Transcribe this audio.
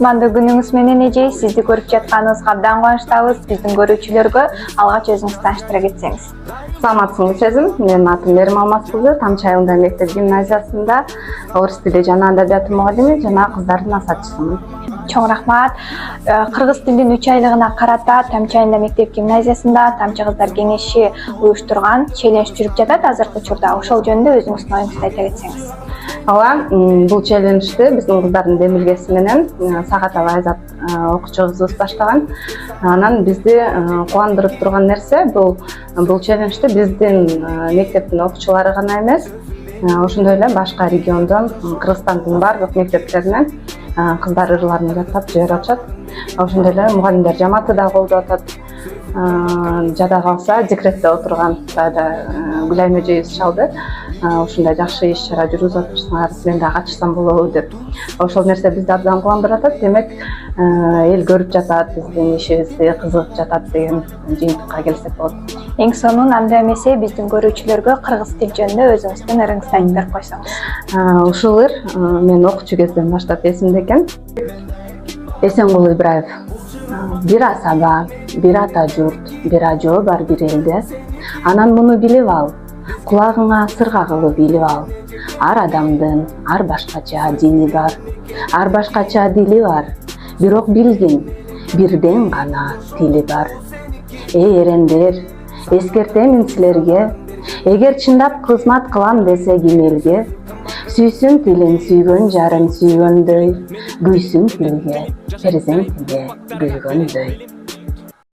кутмандуу күнүңүз менен эже. Сизди көрүп жатканыбызга абдан кубанычтабыз. Биздин көрүүчүлөргө алгач өзүңүздү тааныштыра кетсеңиз. Саламатсыңбы сезим. Менин атым Мерим Алмаз кызы, Тамчы айылында мектеп гимназиясында орус тили жана адабияты мугалими жана кыздардын асатчысымын. Чоң рахмат. Кыргыз тилдин 3 айлыгына карата Тамчы айылында мектеп гимназиясында Тамчы кыздар кеңеши уюштурган челлендж жүрүп жатат азыркы учурда. Ошол жөнүндө өзүңүздүн оюңузду айта кетсеңиз. Ооба, бул челленджди биздин кыздардын демилгеси менен Сагатова Айзат окуучу кызыбыз баштаган. Анан бизди кубандырып турган нерсе бул челленджди биздин мектептин окуучулары гана эмес, ошондой эле башка региондон, Кыргызстандын баардык мектептеринен кыздар ырларын жаттап жиберип атышат. Ошондой эле мугалимдер жамааты да колдоп атат. Жада калса декретте отурган Гүлайым эжебиз чалды. Ушундай жакшы иш чара жүргүзүп атышсыңар, мен да катышсам болобу деп. Ошол нерсе бизди абдан кубандырып атат. Демек, эл көрүп жатат, биздин ишибизди кызыгып жатат деген жыйынтыкка келсек болот. Эң сонун анда эмесе биздин көрүүчүлөргө кыргыз тил жөнүндө өзүңүздүн ырыңызды айтып берип койсоңуз. Ушул ыр мен окуучу кезден баштап эсимде экен. Эсенгул Ибраев. Бир асаба, бир ата журт, бир ажоо бар бир элде. Анан муну билип ал, кулагыңа сырга кылып илип ал. Ар адамдын ар башкача дини бар, ар башкача дили бар. Бирок билгин, бирден гана тили бар. Эй эрендер, эскертемин силерге, эгер чындап кызмат кылам десе ким элге, сүйсүн тилин сүйгөн жарым сүйгөндөй, күйсүн тилге, перзентиге күйгөндөй.